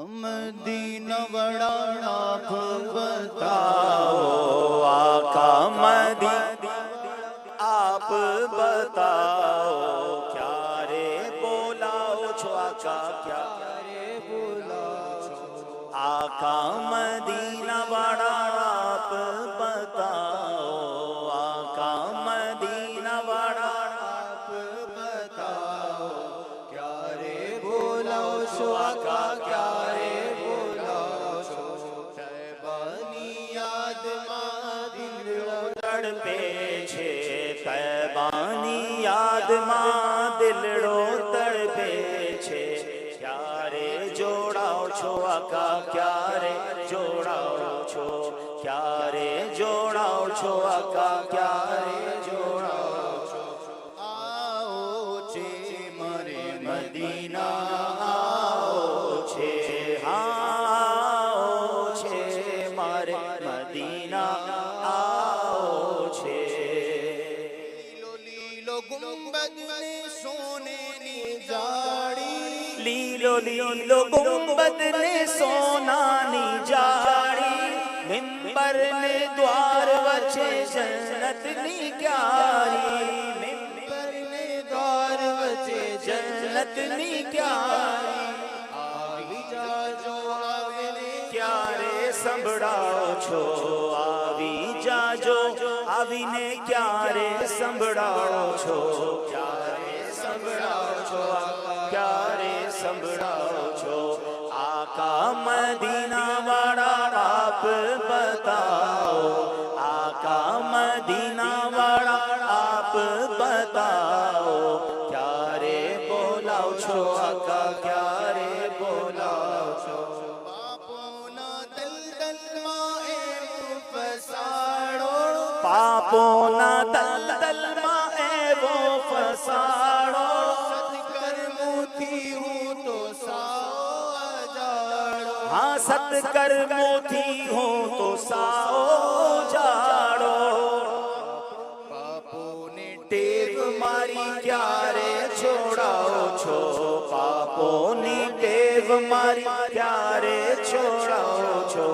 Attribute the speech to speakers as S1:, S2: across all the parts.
S1: Medina बड़ा आप बताओ, आका मदीना आप बताओ, क्या रे बोलाओ छो आका, क्या रे बोलाओ छो आका मदीना बड़ा आप बताओ, आका मदीना बड़ा आप बताओ, क्या रे बोलाओ छो आका, क्या रे बोलाओ छो तैबानी याद मां दिल तड़पे छे, तैबानी याद मां दिलड़ो तड़पे छे, क्या रे जोड़ाओ छो आका, क्या रे जोड़ाओ छो, क्या रे जोड़ाओ छो आका, क्या रे जोड़ाओ छो। आओ छे मारे मदीना आओ छे, आओ छे मारे मदीना आओ छे। लीलो लीलो गुंबद ने सोने नी जाड़ी, लीलो लीलो गुंबद ने सोना नी जाड़ी, मिंबर ने द्वार वचे जन्नत नी क्यारी, मिंबर ने द्वार वचे जन्नत नी क्यारी, आवी जाजो आवे क्यारे संभड़ाओ छो, आवी जाजो आवी ने क्यारे संभड़ाओ छो, क्यारे संभड़ाओ छो आका, क्यारे संभड़ाओ छो आका मदीना वाला आप बताओ, आका मदीना वाला आप बताओ, क्या रे बोलाओ छो आका, क्या रे बोलाओ छो। पापों ना दलदल मां एवं फसाड़ो, पापों ना दलदल मां एवं फसाड़ो, सत्कर्मों थी हूँ तो साओ जाड़ो, हाँ सत्कर्मों थी हूँ तो साओ जाड़ो। पापों ने टेव मारी क्या रे छोड़ाओ छो, पापों ने टेव मारी क्या रे छोड़ाओ छो,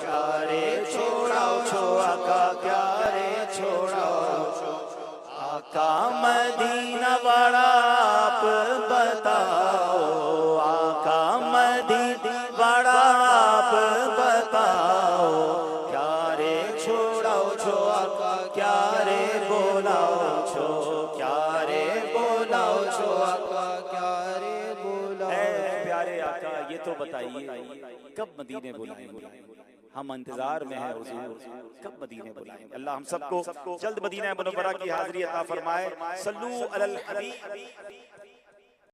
S1: क्या रे छोड़ाओ छो आका, क्या रे छोड़ाओ छो आका मदीना वाला आप बताओ, आका मदीना वाला आप बताओ, क्या रे छोड़ाओ छो आका, क्या रे बोलाओ छो, क्या रे बोलाओ छो आका, क्या रे बोलाओ। ऐ प्यारे आका ये तो बताइए कब मदीने बुलाएंगे, हम इंतजार में हैं हुजूर, कब मदीने बुलाएंगे। अल्लाह हम सबको जल्द मदीना मुनव्वरा की हाज़िरी अता फरमाए। सल्लू अलल हबीब।